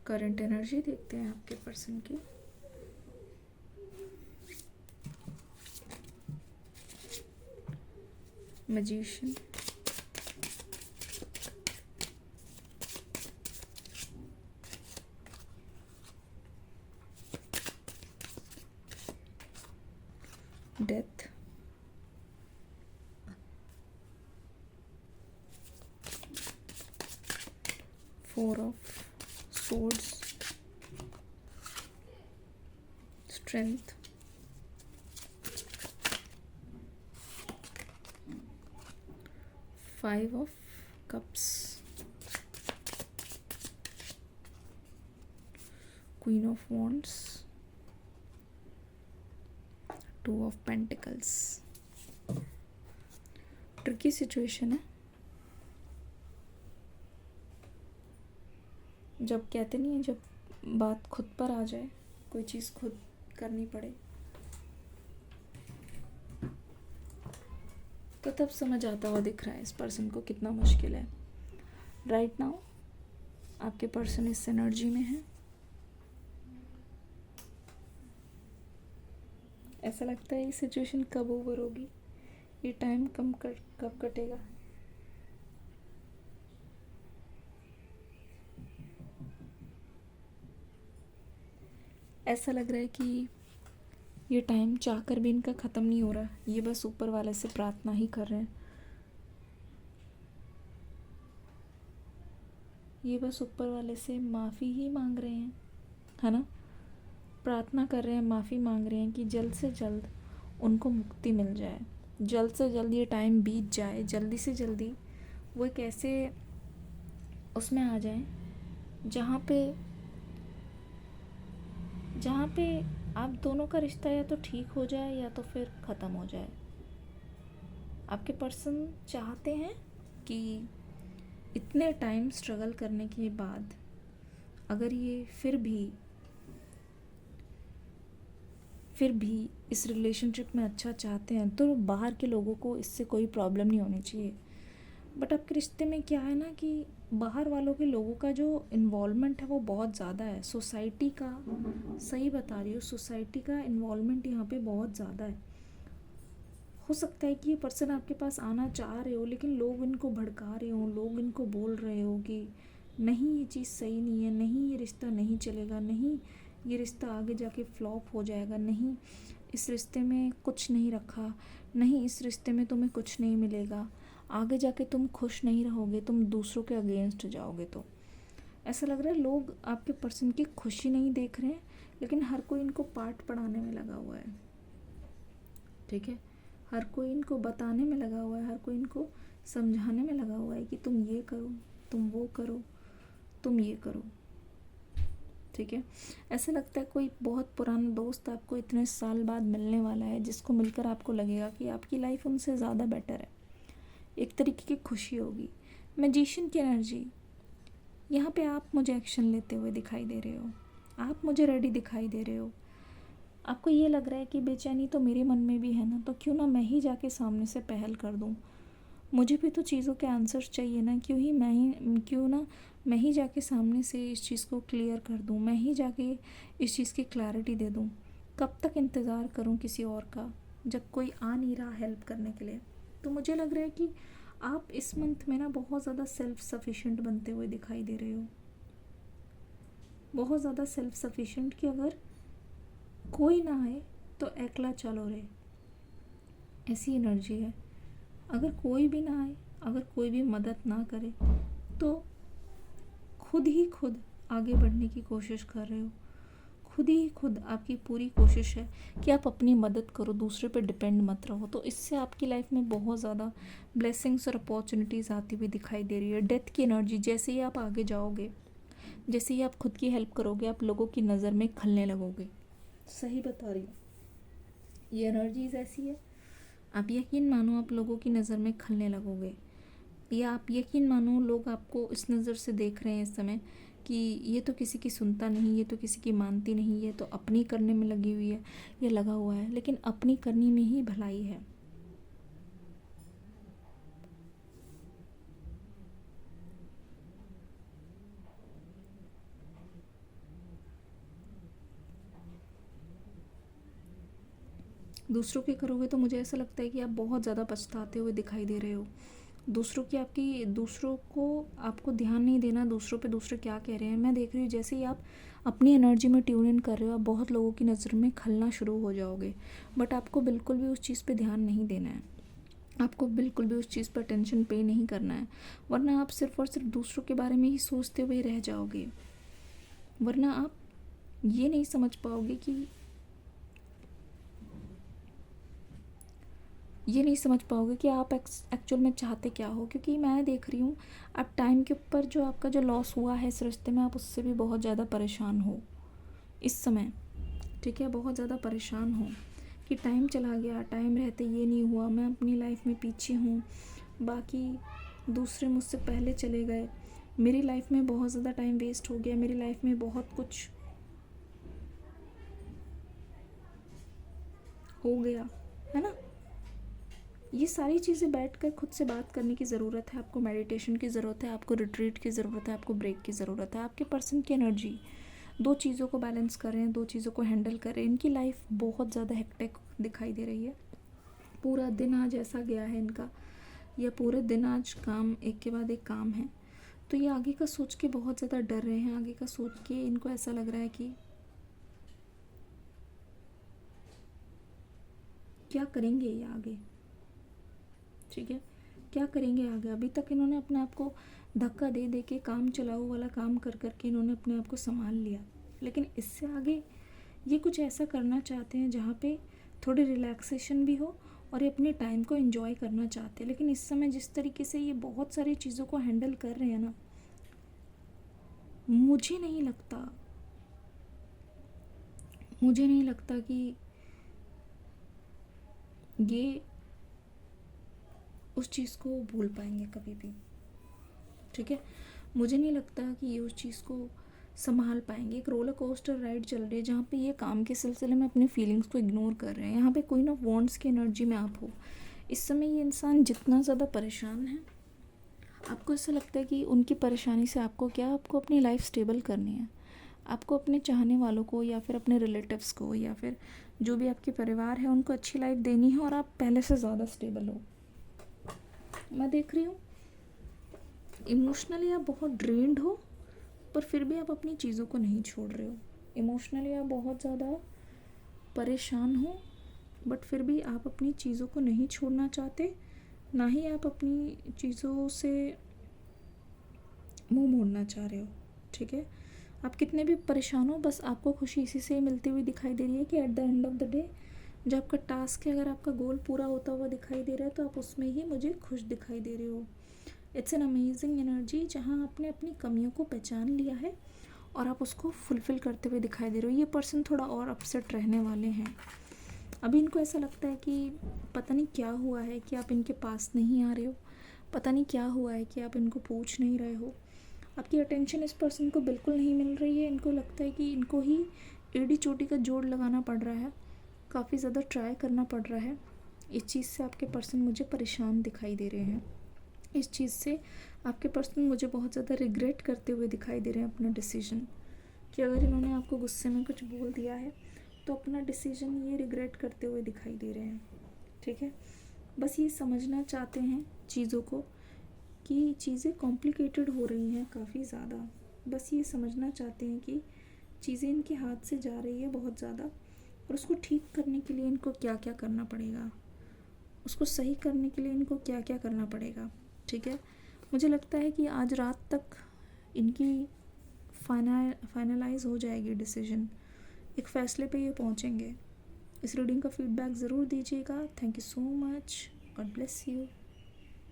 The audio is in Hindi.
करंट एनर्जी देखते हैं आपके पर्सन की। Magician, death, four of swords, strength, five of cups, queen of wands, two of pentacles। Tricky situation है। जब कहते नहीं है, जब बात खुद पर आ जाए, कोई चीज़ खुद करनी पड़े, तो तब समझ आता हुआ दिख रहा है इस पर्सन को कितना मुश्किल है। राइट नाउ आपके पर्सन इस एनर्जी में है। ऐसा लगता है ये सिचुएशन कब ओवर होगी, ये टाइम कब कटेगा। ऐसा लग रहा है कि ये टाइम चाहकर भी इनका ख़त्म नहीं हो रहा, ये बस ऊपर वाले से प्रार्थना ही कर रहे हैं। ये बस ऊपर वाले से माफ़ी ही मांग रहे हैं, है ना। प्रार्थना कर रहे हैं, माफ़ी मांग रहे हैं कि जल्द से जल्द उनको मुक्ति मिल जाए, जल्द से जल्द ये टाइम बीत जाए, जल्दी से जल्दी वो एक ऐसे उसमें आ जाए जहाँ पे आप दोनों का रिश्ता या तो ठीक हो जाए या तो फिर ख़त्म हो जाए। आपके पर्सन चाहते हैं कि इतने टाइम स्ट्रगल करने के बाद अगर ये फिर भी इस रिलेशनशिप में अच्छा चाहते हैं तो बाहर के लोगों को इससे कोई प्रॉब्लम नहीं होनी चाहिए। बट आपके रिश्ते में क्या है ना कि बाहर वालों के लोगों का जो इन्वॉल्वमेंट है वो बहुत ज़्यादा है। सोसाइटी का, सही बता रही हूँ, सोसाइटी का इन्वॉल्वमेंट यहाँ पे बहुत ज़्यादा है। हो सकता है कि ये पर्सन आपके पास आना चाह रहे हो लेकिन लोग इनको भड़का रहे हो, लोग इनको बोल रहे हो कि नहीं ये चीज़ सही नहीं है, नहीं ये रिश्ता नहीं चलेगा, नहीं ये रिश्ता आगे जाके फ्लॉप हो जाएगा, नहीं इस रिश्ते में कुछ नहीं रखा, नहीं इस रिश्ते में तुम्हें कुछ नहीं मिलेगा, आगे जाके तुम खुश नहीं रहोगे, तुम दूसरों के अगेंस्ट जाओगे। तो ऐसा लग रहा है लोग आपके पर्सन की खुशी नहीं देख रहे हैं, लेकिन हर कोई इनको पाठ पढ़ाने में लगा हुआ है। ठीक है, हर कोई इनको बताने में लगा हुआ है, हर कोई इनको समझाने में लगा हुआ है कि तुम ये करो, तुम वो करो, तुम ये करो। ठीक है, ऐसा लगता है कोई बहुत पुराना दोस्त आपको इतने साल बाद मिलने वाला है, जिसको मिलकर आपको लगेगा कि आपकी लाइफ उनसे ज़्यादा बेटर है, एक तरीके की खुशी होगी। मैजिशियन की एनर्जी, यहाँ पे आप मुझे एक्शन लेते हुए दिखाई दे रहे हो, आप मुझे रेडी दिखाई दे रहे हो। आपको ये लग रहा है कि बेचैनी तो मेरे मन में भी है ना, तो क्यों ना मैं ही जाके सामने से पहल कर दूँ, मुझे भी तो चीज़ों के आंसर्स चाहिए ना, क्यों ना मैं ही जाके सामने से इस चीज़ को क्लियर कर दूँ, मैं ही जाके इस चीज़ की क्लैरिटी दे दूँ। कब तक इंतज़ार करूँ किसी और का, जब कोई आ नहीं रहा हेल्प करने के लिए। तो मुझे लग रहा है कि आप इस मंथ में ना बहुत ज़्यादा सेल्फ सफिशिएंट बनते हुए दिखाई दे रहे हो, बहुत ज़्यादा सेल्फ सफिशिएंट कि अगर कोई ना आए तो अकेला चलो रे, ऐसी एनर्जी है। अगर कोई भी ना आए, अगर कोई भी मदद ना करे तो खुद ही खुद आगे बढ़ने की कोशिश कर रहे हो, खुद ही खुद आपकी पूरी कोशिश है कि आप अपनी मदद करो, दूसरे पे डिपेंड मत रहो। तो इससे आपकी लाइफ में बहुत ज़्यादा ब्लेसिंग्स और अपॉर्चुनिटीज़ आती हुई दिखाई दे रही है। डेथ की एनर्जी, जैसे ही आप आगे जाओगे, जैसे ही आप खुद की हेल्प करोगे, आप लोगों की नज़र में खलने लगोगे। सही बता रही हूँ, ये एनर्जीज ऐसी है, आप यकीन मानो आप लोगों की नज़र में खलने लगोगे, या आप यकीन मानो लोग आपको इस नज़र से देख रहे हैं इस समय कि ये तो किसी की सुनता नहीं, ये तो किसी की मानती नहीं, ये तो अपनी करने में लगी हुई है, ये लगा हुआ है, लेकिन अपनी करनी में ही भलाई है। दूसरों के करोगे तो मुझे ऐसा लगता है कि आप बहुत ज़्यादा पछताते हुए दिखाई दे रहे हो। दूसरों को आपको ध्यान नहीं देना, दूसरों पे दूसरे क्या कह रहे हैं। मैं देख रही हूँ जैसे ही आप अपनी एनर्जी में ट्यून इन कर रहे हो, आप बहुत लोगों की नज़र में खलना शुरू हो जाओगे। बट आपको बिल्कुल भी उस चीज़ पे ध्यान नहीं देना है, आपको बिल्कुल भी उस चीज़ पर टेंशन पे नहीं करना है, वरना आप सिर्फ और सिर्फ दूसरों के बारे में ही सोचते हुए रह जाओगे। वरना आप ये नहीं समझ पाओगे कि आप एक्चुअल में चाहते क्या हो। क्योंकि मैं देख रही हूँ अब टाइम के ऊपर जो आपका जो लॉस हुआ है इस रिश्ते में, आप उससे भी बहुत ज़्यादा परेशान हो इस समय। ठीक है, बहुत ज़्यादा परेशान हो कि टाइम चला गया, टाइम रहते ये नहीं हुआ, मैं अपनी लाइफ में पीछे हूँ, बाकी दूसरे मुझसे पहले चले गए, मेरी लाइफ में बहुत ज़्यादा टाइम वेस्ट हो गया, मेरी लाइफ में बहुत कुछ हो गया, है ना। ये सारी चीज़ें बैठकर खुद से बात करने की ज़रूरत है। आपको मेडिटेशन की ज़रूरत है, आपको रिट्रीट की ज़रूरत है, आपको ब्रेक की ज़रूरत है। आपके पर्सन की एनर्जी दो चीज़ों को बैलेंस कर रहे हैं, दो चीज़ों को हैंडल कर रहे हैं। इनकी लाइफ बहुत ज़्यादा हेक्टिक दिखाई दे रही है। पूरा दिन आज ऐसा गया है इनका, या पूरे दिन आज काम एक के बाद एक काम है। तो ये आगे का सोच के बहुत ज़्यादा डर रहे हैं। आगे का सोच के इनको ऐसा लग रहा है कि क्या करेंगे ये आगे। ठीक है, क्या करेंगे आगे। अभी तक इन्होंने अपने आप को धक्का दे दे के, काम चलाओ वाला काम कर कर के इन्होंने अपने आप को संभाल लिया। लेकिन इससे आगे ये कुछ ऐसा करना चाहते हैं जहाँ पे थोड़ी रिलैक्सेशन भी हो और ये अपने टाइम को एंजॉय करना चाहते हैं। लेकिन इस समय जिस तरीके से ये बहुत सारी चीज़ों को हैंडल कर रहे हैं ना, मुझे नहीं लगता कि ये उस चीज़ को भूल पाएंगे कभी भी। ठीक है, मुझे नहीं लगता कि ये उस चीज़ को संभाल पाएंगे। एक रोलर कोस्टर राइड चल रही है जहाँ पे ये काम के सिलसिले में अपनी फीलिंग्स को इग्नोर कर रहे हैं। यहाँ पे क्वीन ऑफ वॉन्ड्स की एनर्जी में आप हो। इस समय ये इंसान जितना ज़्यादा परेशान है, आपको ऐसा लगता है कि उनकी परेशानी से आपको आपको अपनी लाइफ स्टेबल करनी है। आपको अपने चाहने वालों को या फिर अपने रिलेटिव्स को या फिर जो भी आपके परिवार है उनको अच्छी लाइफ देनी है, और आप पहले से ज़्यादा स्टेबल हो। मैं देख रही हूँ इमोशनली आप बहुत ड्रेन्ड हो, पर फिर भी आप अपनी चीज़ों को नहीं छोड़ रहे हो। इमोशनली आप बहुत ज़्यादा परेशान हो, बट फिर भी आप अपनी चीज़ों को नहीं छोड़ना चाहते, ना ही आप अपनी चीज़ों से मुंह मोड़ना चाह रहे हो। ठीक है, आप कितने भी परेशान हो, बस आपको खुशी इसी से मिलती हुई दिखाई दे रही है कि at the end of the day जो आपका टास्क है, अगर आपका गोल पूरा होता हुआ दिखाई दे रहा है तो आप उसमें ही मुझे खुश दिखाई दे रहे हो। इट्स एन अमेजिंग एनर्जी जहाँ आपने अपनी कमियों को पहचान लिया है और आप उसको फुलफ़िल करते हुए दिखाई दे रहे हो। ये पर्सन थोड़ा और अपसेट रहने वाले हैं। अभी इनको ऐसा लगता है कि पता नहीं क्या हुआ है कि आप इनके पास नहीं आ रहे हो, पता नहीं क्या हुआ है कि आप इनको पूछ नहीं रहे हो। आपकी अटेंशन इस पर्सन को बिल्कुल नहीं मिल रही है। इनको लगता है कि इनको ही एड़ी चोटी का जोड़ लगाना पड़ रहा है, काफ़ी ज़्यादा ट्राई करना पड़ रहा है। इस चीज़ से आपके पर्सन मुझे परेशान दिखाई दे रहे हैं। इस चीज़ से आपके पर्सन मुझे बहुत ज़्यादा रिग्रेट करते हुए दिखाई दे रहे हैं अपना डिसीजन, कि अगर इन्होंने आपको गुस्से में कुछ बोल दिया है तो अपना डिसीजन ये रिग्रेट करते हुए दिखाई दे रहे हैं। ठीक है, बस ये समझना चाहते हैं चीज़ों को कि चीज़ें कॉम्प्लिकेटेड हो रही हैं काफ़ी ज़्यादा। बस ये समझना चाहते हैं कि चीज़ें इनके हाथ से जा रही है बहुत ज़्यादा, और उसको ठीक करने के लिए इनको क्या क्या करना पड़ेगा, उसको सही करने के लिए इनको क्या क्या करना पड़ेगा। ठीक है, मुझे लगता है कि आज रात तक इनकी फाइनलाइज हो जाएगी डिसीजन, एक फ़ैसले पे ये पहुँचेंगे। इस रीडिंग का फीडबैक ज़रूर दीजिएगा। Thank you so much, God bless you.